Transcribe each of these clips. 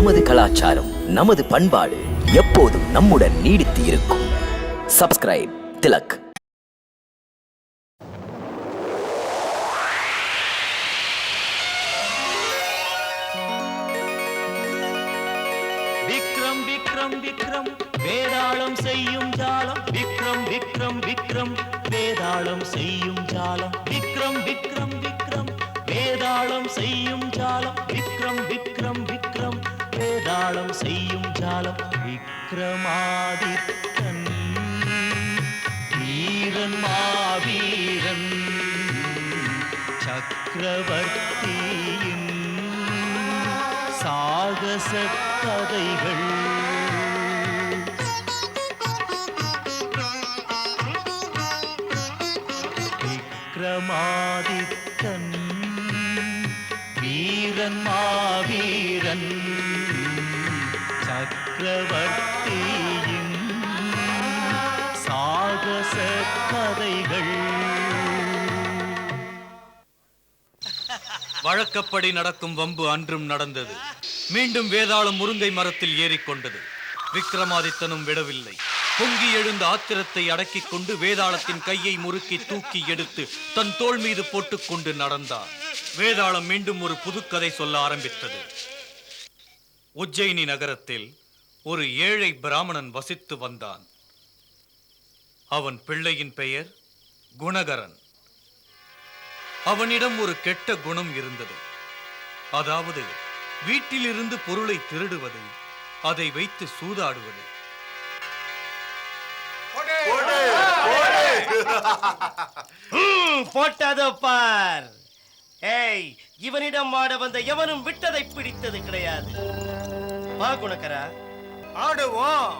நமது கலாச்சாரம், நமது பண்பாடு எப்போதும் நம்முடன் நீடித்து இருக்கும். சப்ஸ்கிரைப் திலக். விக்ரம் விக்ரம் விக்ரம் வேதாளம் செய்யும் ஜாலம். விக்ரம் விக்ரம் விக்ரம் வேதாளம் செய்யும் ஜாலம். விக்ரம் விக்ரம் விக்ரம் வேதாளம் செய்யும் ஜாலம். விக்ரம் விக்ரம் விக்ரம் வேதாளம் செய்யும் ஜாலம். விக்ரமாதித்தன் வீரன் மாவீரன் சக்கரவர்த்தியின் சாகச கதைகள். விக்ரமாதித்தன் வீரன் மாவீரன் சக்கரவர்த்தியின் சாகச கதைகள். வழக்கப்படி நடக்கும் வம்பு அன்றும் நடந்தது. மீண்டும் வேதாளம் முருங்கை மரத்தில் ஏறிக்கொண்டது. விக்ரமாதித்தனும் விடவில்லை. பொங்கி எழுந்த ஆத்திரத்தை அடக்கிக் கொண்டு வேதாளத்தின் கையை முறுக்கி தூக்கி எடுத்து தன் தோள் மீது போட்டுக்கொண்டு நடந்தார். வேதாளம் மீண்டும் ஒரு புதுக்கதை சொல்ல ஆரம்பித்தது. உஜ்ஜயினி நகரத்தில் ஒரு ஏழை பிராமணன் வசித்து வந்தான். அவன் பிள்ளையின் பெயர் குணகரன். அவனிடம் ஒரு கெட்ட குணம் இருந்தது. அதாவது வீட்டிலிருந்து பொருளை திருடுவது, அதை வைத்து சூதாடுவது. போட்டதோ பார். ஏய், இவனிடம் ஆட வந்த எவனும் விட்டதை பிடித்தது கிடையாது. வா குணக்கரா, ஆடுவோம்.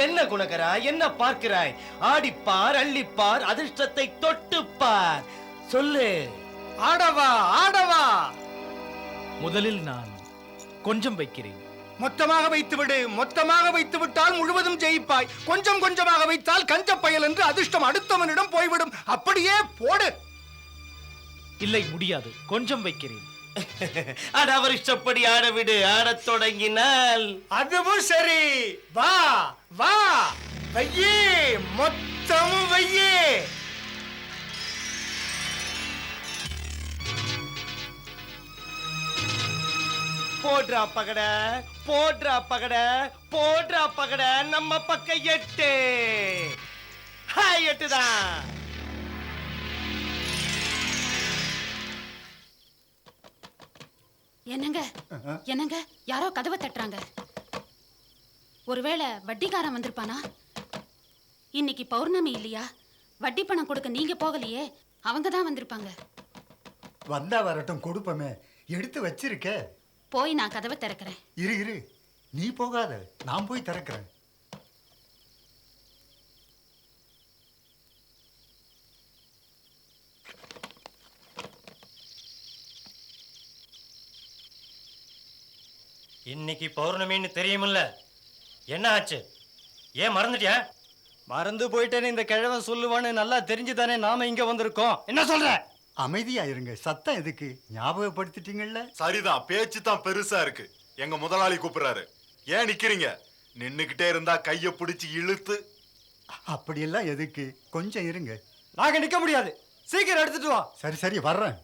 என்ன குணக்கரா, என்ன பார்க்கிறாய்? ஆடிப்பார், அள்ளிப்பார், அதிர்ஷ்டத்தை தொட்டுப்பார். சொல்லு. ஆடவா ஆடவா. முதலில் நான் கொஞ்சம் வைக்கிறேன். மொத்தமாக வைத்துவிடு. மொத்தமாக வைத்து விட்டால் முழுவதும் ஜெயிப்பாய். கொஞ்சம் கொஞ்சமாக வைத்தால் கஞ்ச பயல் என்று அதிர்ஷ்டம் அடுத்தவனிடம் போய்விடும். அப்படியே போடு. இல்லை, முடியாது. கொஞ்சம் வைக்கிறேன். அவர் இஷ்டப்படி ஆடவிடு. ஆடத் தொடங்கினால் அதுவும் சரி. வா வா, வையே, மொத்தமும் வையே. போட்ரா பகட, போட்ரா பகட, போட்ரா பகட. நம்ம பக்கம் 8. ஹாய், 8 தான். என்னங்க என்னங்க, யாரோ கதவை தட்டுறாங்க. ஒருவேளை வட்டிக்காரன் வந்திருப்பானா? இன்னைக்கு பௌர்ணமி இல்லையா? வட்டி பணம் கொடுக்க நீங்க போகலையே, அவங்க தான் வந்திருப்பாங்க. வந்தா வரட்டும், கொடுப்பமே. எடுத்து வச்சிருக்க. போய் நான் கதவை திறக்கிறேன். இரு இரு, நீ போகாத, நான் போய் திறக்கிறேன். இன்னைக்கு பௌர்ணமின்னு தெரியுமில்ல, என்ன ஆச்சு? ஏன் மறந்துட்டியா? மறந்து போயிட்டேன்னு இந்த கிழவன் சொல்லுவான்னு நல்லா தெரிஞ்சுதானே நாம இங்க வந்திருக்கோம். என்ன சொல்ற? அமைதியா இருங்க. சத்தம் எதுக்கு? ஞாபகப்படுத்திட்டீங்கல்ல. சரிதான், பேச்சு தான் பெருசா இருக்கு. எங்க முதலாளி கூப்பிடுறாரு. ஏன் நிக்கிறீங்க? நின்னுகிட்டே இருந்தா கைய பிடிச்சு இழுத்து. அப்படியெல்லாம் எதுக்கு? கொஞ்சம் இருங்க. நாங்க நிக்க முடியாது. சீக்கிரம் எடுத்துட்டு வா. சரி சரி, வர்றேன்.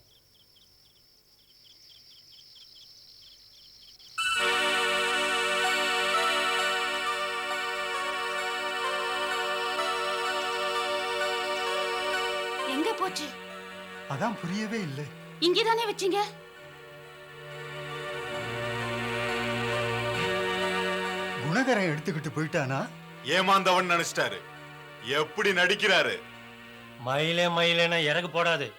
எங்க போச்சு? அதான் புரியவே இல்லை. இங்கதானே வச்சீங்க. குணகரன் எடுத்துக்கிட்டு போயிட்டானா? ஏமாந்தவன் நினைச்சிட்டாரு. எப்படி நடிக்கிறாரு? மயிலே மயிலேன இறகு போடாது.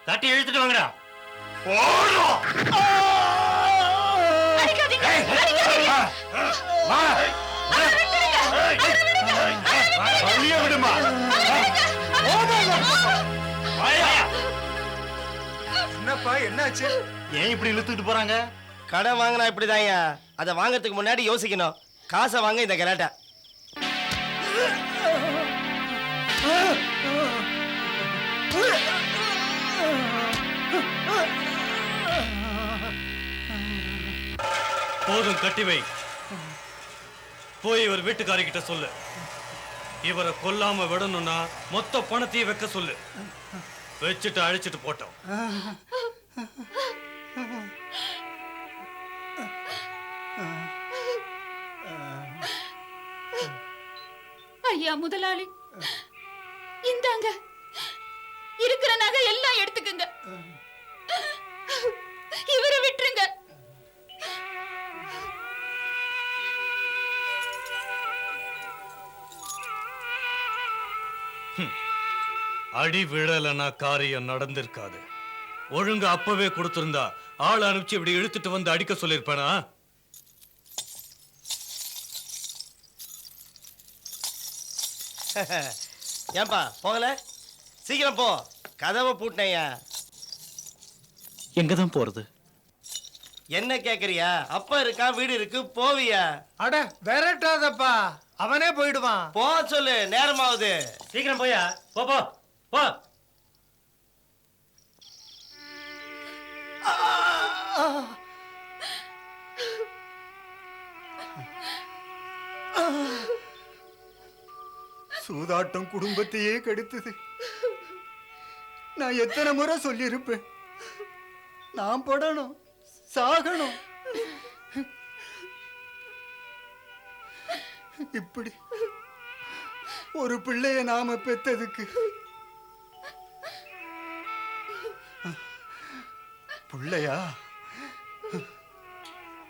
தட்டி இழுத்துட்டு வாங்கடா. விடுமா? என்னப்பா, என்னாச்சு? ஏன் இப்படி இழுத்துட்டு போறாங்க? கடன் வாங்கினா இப்படிதாங்க. அதை வாங்கறதுக்கு முன்னாடி யோசிக்கணும். காசை வாங்க இந்த கலாட்டா. போதும், கட்டிவை. போய் இவர் வீட்டுக்காரிக்கிட்ட சொல்லு. இவரை கொல்லாம விடணும்னா மொத்த பணத்தையும் வைக்க சொல்லு. வச்சுட்டு அழிச்சிட்டு போட்டோம். ஐயா முதலாளி, இந்தாங்க இருக்கிற நகை எல்லாம் எடுத்துக்கங்க. இவரை விட்டுருங்க. அடி விழலனா காரியம் நடந்திருக்காது. ஒழுங்கா அப்பவே கொடுத்திருந்தா ஆள் அனுப்பிச்சு இப்படி இழுத்துட்டு வந்து அடிக்க சொல்லிருப்பேனா? ஏன்பா போகல? சீக்கிரம் போ, கதவை பூட்டினையா. எங்கதான் போறது? என்ன கேக்குறியா? அப்பா இருக்கா, வீடு இருக்கு, போவியா? அட விரட்டாதப்பா, அவனே போயிடுவான். போ சொல்லு, நேரமாவது. சீக்கிரம் போயா. போ போ போ. சூதாட்டம் குடும்பத்தையே கெடுத்தது. நான் எத்தனை முறை சொல்லியிருப்பேன், நான் படணும், சாகணும். இப்படி ஒரு பிள்ளைய நாம பெத்ததுக்கு புள்ளையா?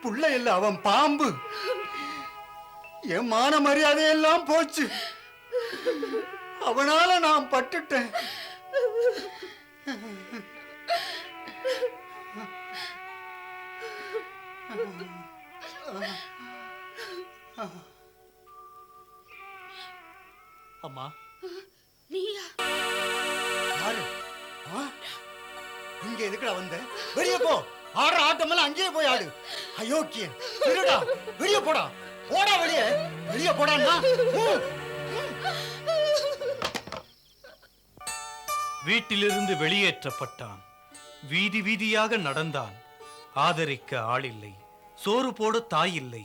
புள்ளை இல்ல, அவன் பாம்பு. என் மான மரியாதையெல்லாம் போச்சு. அவனால நான் பட்டுட்டேன். அம்மா, நீயா? யாரு? ஆ? இங்க எதுக்குடா வந்த? வெளியே போ. ஆடுற ஆட்டமெல்லாம் அங்கேயே போய் ஆடு. அயோக்கியன், திருடா, வெளியே போடா. போடா வெளியே, வெளியே போடான்னா. வீட்டிலிருந்து வெளியேற்றப்பட்டான். வீதி வீதியாக நடந்தான். ஆதரிக்க ஆளில்லை, சோறு போட தாயில்லை.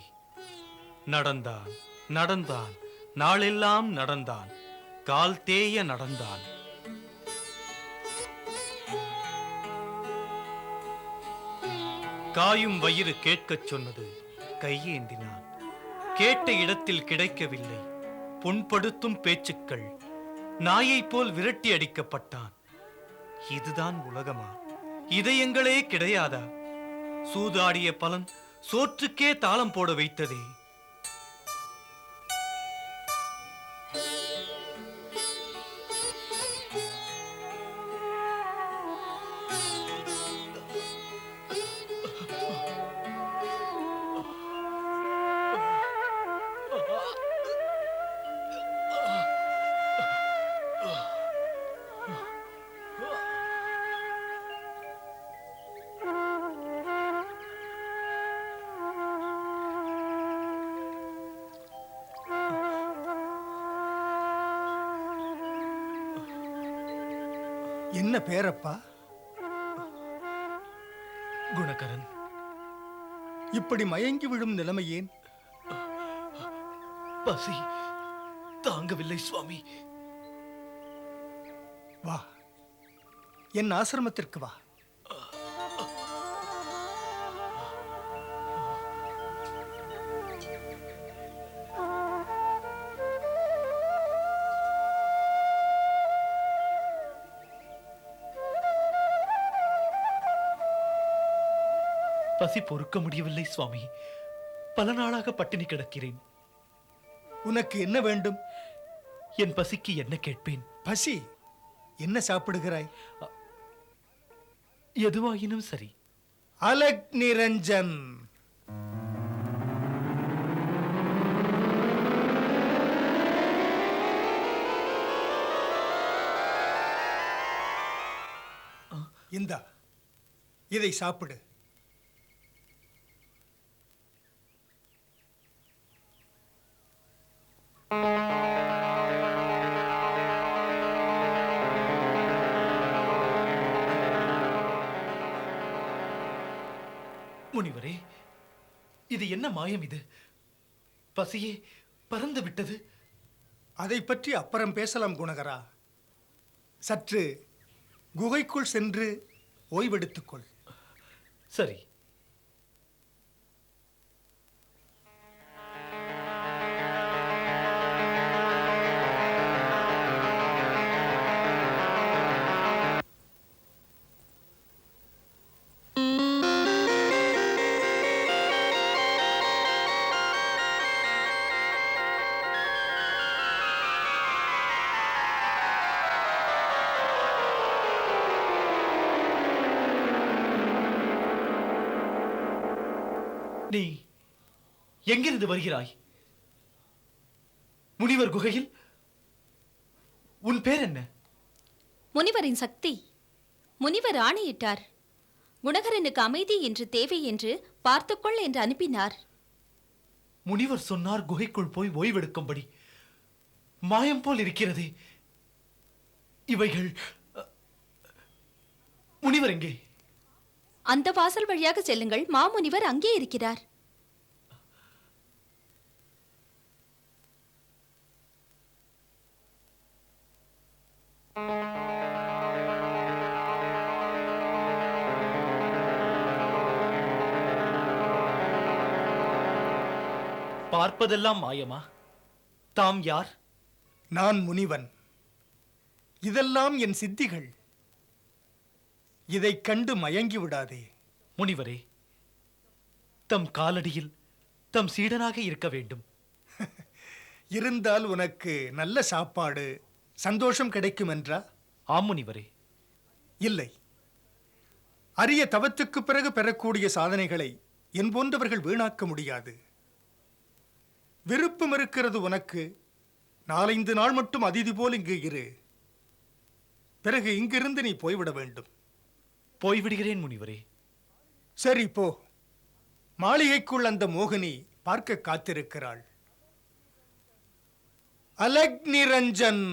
நடந்தான் நடந்தான், நாளெல்லாம் நடந்தான். கால் தேய நடந்தான். காயும் வயிறு கேட்கச் சொன்னது, கையேந்தினான். கேட்ட இடத்தில் கிடைக்கவில்லை. புண்படுத்தும் பேச்சுக்கள். நாயைப் போல் விரட்டி அடிக்கப்பட்டான். இதுதான் உலகமா? இதயங்களே கிடையாதா? சூதாடிய பலன் சோற்றுக்கே தாளம் போட வைத்ததே. என்ன பேரப்பா? குணகரன். இப்படி மயங்கி விழும் நிலைமை ஏன்? பசி தாங்கவில்லை சுவாமி. வா, என் ஆசிரமத்திற்கு வா. பசி பொறுக்க முடியவில்லை சுவாமி. பல நாளாக பட்டினி கிடக்கிறேன். உனக்கு என்ன வேண்டும்? என் பசிக்கு என்ன கேட்பேன்? பசி என்ன சாப்பிடுகிறாய்? எதுவாயினும் சரி. அலக் நிரஞ்சன். இந்தா, இதை சாப்பிடு. முனிவரே, இது என்ன மாயம் இது? பசியே பறந்து விட்டது. அதை பற்றி அப்புறம் பேசலாம் குணகரா. சற்று குகைக்குள் சென்று ஓய்வெடுத்துக்கொள். சரி. நீ எங்கிருந்து வருகிறாய்? முனிவர் குகையில்? உன் பேர் என்ன? முனிவரின் சக்தி. முனிவர் ஆணையிட்டார். குணகரனுக்கு அமைதி என்று தேவை என்று பார்த்துக்கொள் என்று அனுப்பினார். முனிவர் சொன்னார் குகைக்குள் போய் ஓய்வெடுக்கும்படி. மாயம் போல் இருக்கிறதே இவைகள். முனிவர் எங்கே? அந்த வாசல் வழியாக செல்லுங்கள். மாமுனிவர் அங்கே இருக்கிறார். பார்ப்பதெல்லாம் மாயமா? தாம் யார்? நான் முனிவன். இதெல்லாம் என் சித்திகள். இதைக் கண்டு மயங்கி விடாதே. முனிவரே, தம் காலடியில் தம் சீடனாக இருக்க வேண்டும். இருந்தால் உனக்கு நல்ல சாப்பாடு சந்தோஷம் கிடைக்கும் என்றா? ஆம் முனிவரே. இல்லை, அரிய தவத்துக்கு பிறகு பெறக்கூடிய சாதனைகளை என் போன்றவர்கள் வீணாக்க முடியாது. விருப்பம் இருக்கிறது உனக்கு. 4-5 நாள் மட்டும் அதிதி போல் இங்கு இரு. பிறகு இங்கிருந்து நீ போய்விட வேண்டும். போய்விடுகிறேன் முனிவரே. சரி போ. மாளிகைக்குள் அந்த மோகினி பார்க்க காத்திருக்கிறாள். அலக் நிரஞ்சன்.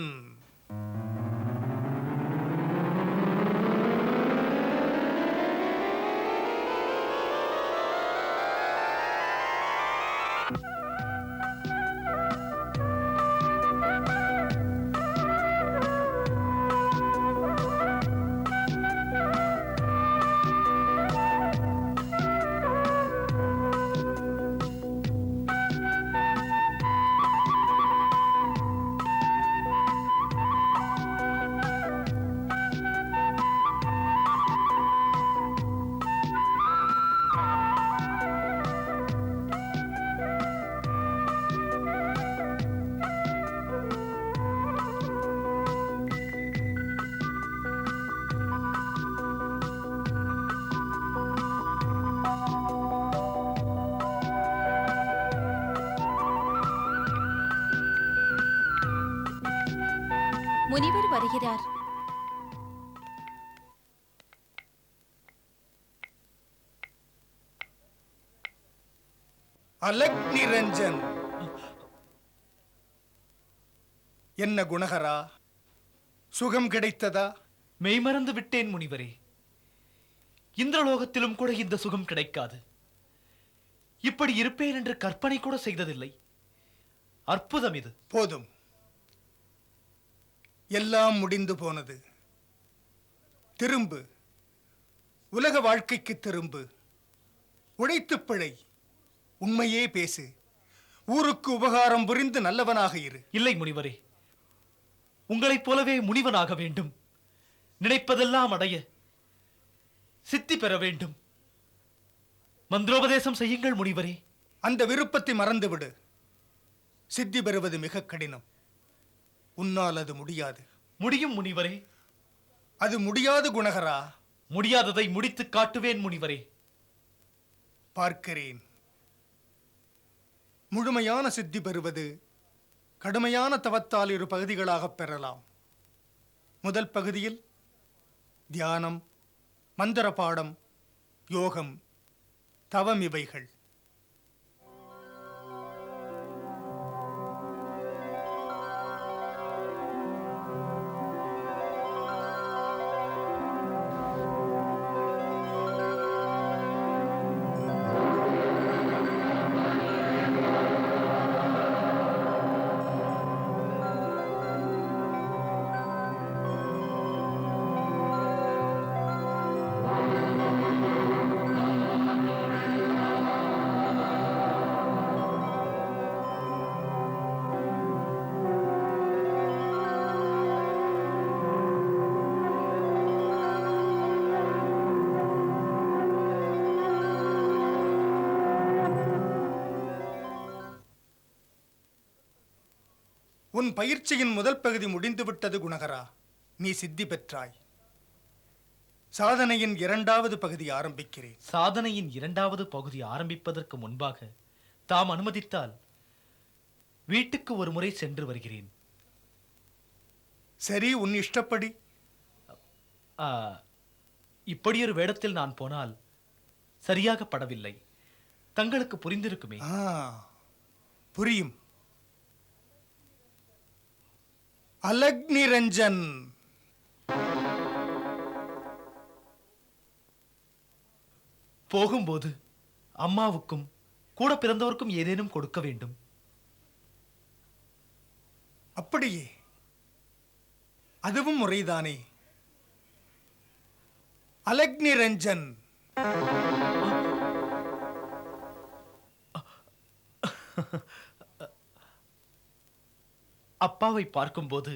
முனிவர் வருகிறார். அலக் நிரஞ்சன். என்ன குணகரா, சுகம் கிடைத்ததா? மெய்மறந்து விட்டேன் முனிவரே. இந்திரலோகத்திலும் கூட இந்த சுகம் கிடைக்காது. இப்படி இருப்பேன் என்று கற்பனை கூட செய்ததில்லை. அற்புதம் இது. போதும், எல்லாம் முடிந்து போனது. திரும்பு, உலக வாழ்க்கைக்கு திரும்பு. உழைத்துப் பிழை. உண்மையே பேசு. ஊருக்கு உபகாரம் புரிந்து நல்லவனாக இரு. இல்லை முனிவரே, உங்களைப் போலவே முனிவனாக வேண்டும். நினைப்பதெல்லாம் அடைய சித்தி பெற வேண்டும். மந்திரோபதேசம் செய்யுங்கள் முனிவரே. அந்த விருப்பத்தை மறந்துவிடு. சித்தி பெறுவது மிக கடினம். உன்னால் அது முடியாது. முடியும் முனிவரே. அது முடியாது குணகரா. முடியாததை முடித்து காட்டுவேன் முனிவரே. பார்க்கிறேன். முழுமையான சித்தி பெறுவது கடுமையான தவத்தால் 2 பகுதிகளாக பெறலாம். முதல் பகுதியில் தியானம், மந்திர பாடம், யோகம், தவம் இவைகள். உன் பயிற்சியின் முதல் பகுதி முடிந்துவிட்டது குணகரா. நீ சித்தி பெற்றாய். சாதனையின் இரண்டாவது பகுதி ஆரம்பிக்கிறேன். சாதனையின் இரண்டாவது பகுதி ஆரம்பிப்பதற்கு முன்பாக தாம் அனுமதித்தால் வீட்டுக்கு ஒரு முறை சென்று வருகிறேன். சரி, உன் இஷ்டப்படி. இப்படியொரு வேடத்தில் நான் போனால் சரியாக படவில்லை. தங்களுக்கு புரிந்திருக்குமே. புரியும். அலக்னிரஞ்சன். போகும்போது அம்மாவுக்கும் கூட பிறந்தவருக்கும் ஏதேனும் கொடுக்க வேண்டும். அப்படியே, அதுவும் முறைதானே. அலக்னிரஞ்சன். அப்பாவை பார்க்கும்போது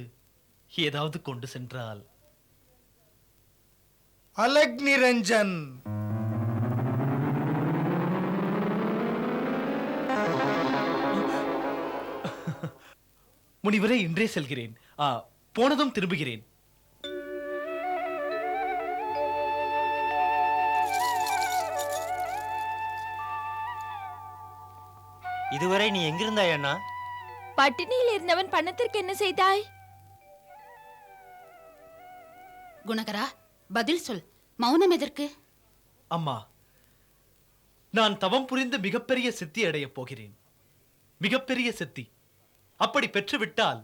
ஏதாவது கொண்டு சென்றால். அலக்னிரஞ்சன். முனிவரே, இன்றே செல்கிறேன். போனதும் திரும்புகிறேன். இதுவரை நீ எங்கிருந்தாய் அண்ணா? பட்டினியில் இருந்தவன் பணத்திற்கு என்ன செய்தாய்? குணகரா, பதில் சொல். மௌனம் எதற்கு? அம்மா, நான் தவம் புரிந்து மிகப்பெரிய சித்தி அடையப் போகிறேன். மிகப்பெரிய சித்தி. அப்படி பெற்றுவிட்டால்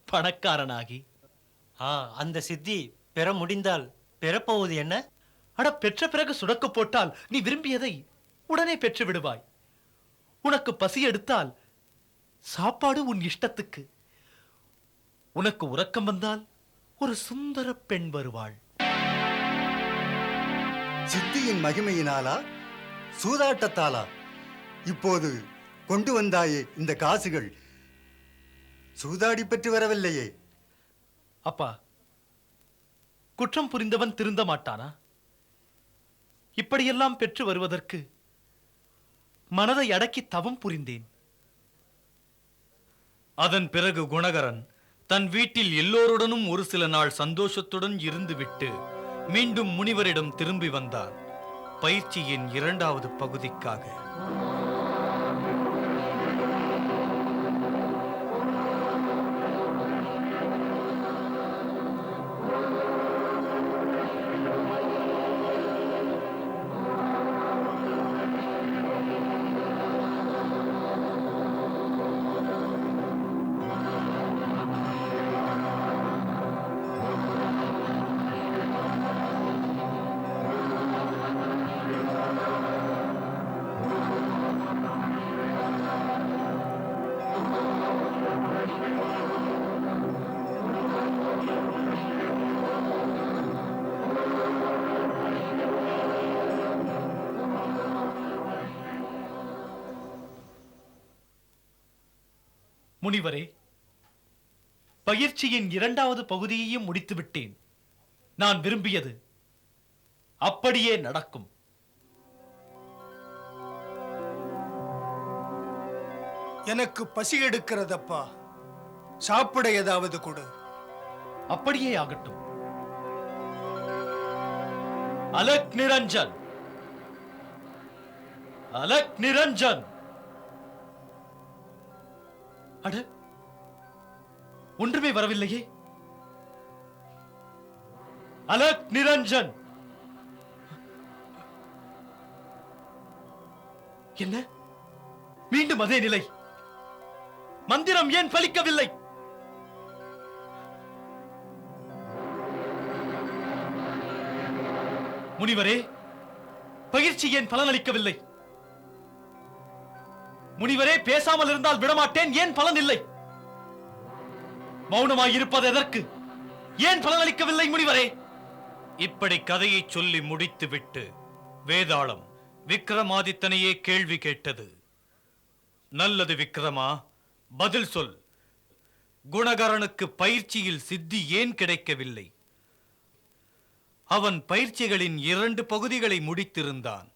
பணக்காரனாகி அந்த சித்தி பெற முடிந்தால் பெறப்போவது என்ன? அட, பெற்ற பிறகு சுடக்க போட்டால் நீ விரும்பியதை உடனே பெற்று விடுவாய். உனக்கு பசி எடுத்தால் சாப்பாடு உன் இஷ்டத்துக்கு. உனக்கு உறக்கம் வந்தால் ஒரு சுந்தர பெண் வருவாள். சித்தியின் மகிமையினாலா, சூதாட்டத்தாலா? இப்போது கொண்டு வந்தாயே இந்த காசுகள் சூதாடி பெற்று வரவில்லையே. அப்பா, குற்றம் புரிந்தவன் திருந்த மாட்டானா? இப்படியெல்லாம் பெற்று வருவதற்கு மனதை அடக்கி தவம் புரிந்தேன். அதன் பிறகு குணகரன் தன் வீட்டில் எல்லோருடனும் ஒரு சில நாள் சந்தோஷத்துடன் இருந்துவிட்டு மீண்டும் முனிவரிடம் திரும்பி வந்தான். பயிற்சியின் இரண்டாவது பகுதிக்காக. முனிவரே, பயிற்சியின் இரண்டாவது பகுதியையும் முடித்து விட்டேன். நான் விரும்பியது அப்படியே நடக்கும். எனக்கு பசி எடுக்கிறதப்பா. சாப்பிட ஏதாவது கொடு. அப்படியே ஆகட்டும். அலக் நிரஞ்சன், அலக் நிரஞ்சன். அட, ஒன்றுமே வரவில்லையே. அலக் நிரஞ்சன். என்ன, மீண்டும் அதே நிலை? மந்திரம் ஏன் பலிக்கவில்லை? முனிவரே, பயிற்சி ஏன் பலனளிக்கவில்லை? முனிவரே, பேசாமல் இருந்தால் விடமாட்டேன். ஏன் பலன் இல்லை? மௌனமாய் இருப்பது எதற்கு? ஏன் பலனளிக்கவில்லை முனிவரே? இப்படி கதையை சொல்லி முடித்துவிட்டு வேதாளம் விக்ரமாதித்தனையே கேள்வி கேட்டது. நல்லது விக்ரமா, பதில் சொல். குணகரனுக்கு பயிற்சியில் சித்தி ஏன் கிடைக்கவில்லை? அவன் பயிற்சிகளின் 2 பகுதிகளை முடித்திருந்தான்.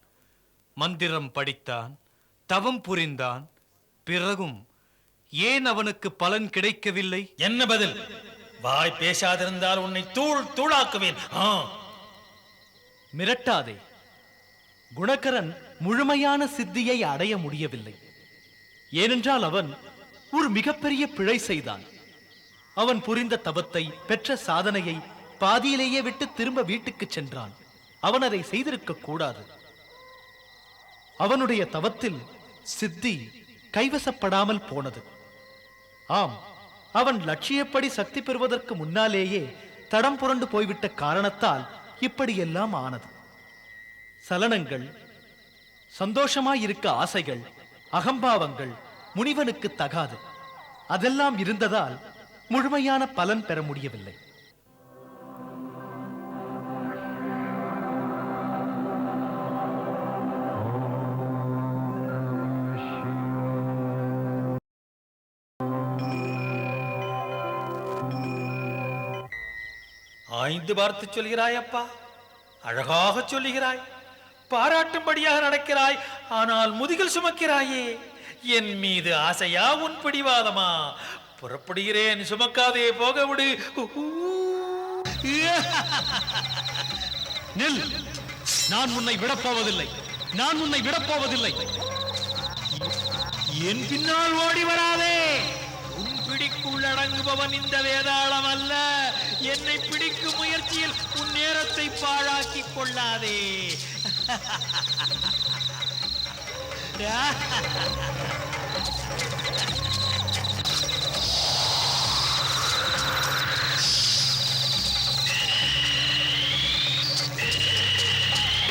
மந்திரம் படித்தான், தவம் புரிந்தான். பிறகும் ஏன் அவனுக்கு பலன் கிடைக்கவில்லை? என்ன பதில்? வாய் பேசாதிருந்தால் உன்னை தூள் தூளாக்குவேன். மிரட்டாதே. குணகரன் முழுமையான சித்தியை அடைய முடியவில்லை. ஏனென்றால் அவன் ஒரு மிகப்பெரிய பிழை செய்தான். அவன் புரிந்த தவத்தை, பெற்ற சாதனையை பாதியிலேயே விட்டு திரும்ப வீட்டுக்கு சென்றான். அவன் அதை செய்திருக்க கூடாது. அவனுடைய தவத்தில் சித்தி கைவசப்படாமல் போனது. ஆம், அவன் லட்சியப்படி சக்தி பெறுவதற்கு முன்னாலேயே தடம் புரண்டு போய்விட்ட காரணத்தால் இப்படியெல்லாம் ஆனது. சலனங்கள், சந்தோஷமாயிருக்க ஆசைகள், அகம்பாவங்கள் முனிவனுக்கு தகாது. அதெல்லாம் இருந்ததால் முழுமையான பலன் பெற முடியவில்லை. ஆய்ந்து பார்த்து சொல்கிறாய் அப்பா, அழகாக சொல்லுகிறாய், பாராட்டும்படியாக நடக்கிறாய். ஆனால் முதுகில் சுமக்கிறாயே. என் மீது ஆசையா உன் பிடிவாதமா? புறப்படுகிறேன், சுமக்காதே, போக விடு. நில்! நான் உன்னை விடப்போவதில்லை. நான் உன்னை விடப்போவதில்லை. என் பின்னால் ஓடி வராதே. உன் பிடிக்குள் அடங்குபவன் இந்த வேதாளம் அல்ல. என்னை பிடிக்கும் முயற்சியில் உன் நேரத்தை பாழாக்கிக் கொள்ளாதே.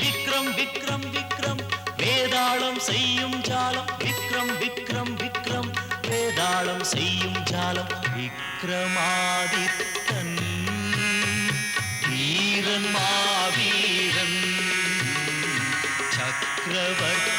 விக்ரம் விக்ரம் விக்ரம் வேதாளம் செய்யும் ஜாலம். விக்ரம் விக்ரம் விக்ரம் வேதாளம் செய்யும் ஜாலம். விக்ரமாதித்தன் வீரன் மாவீரன் சக்கரவர்த்தி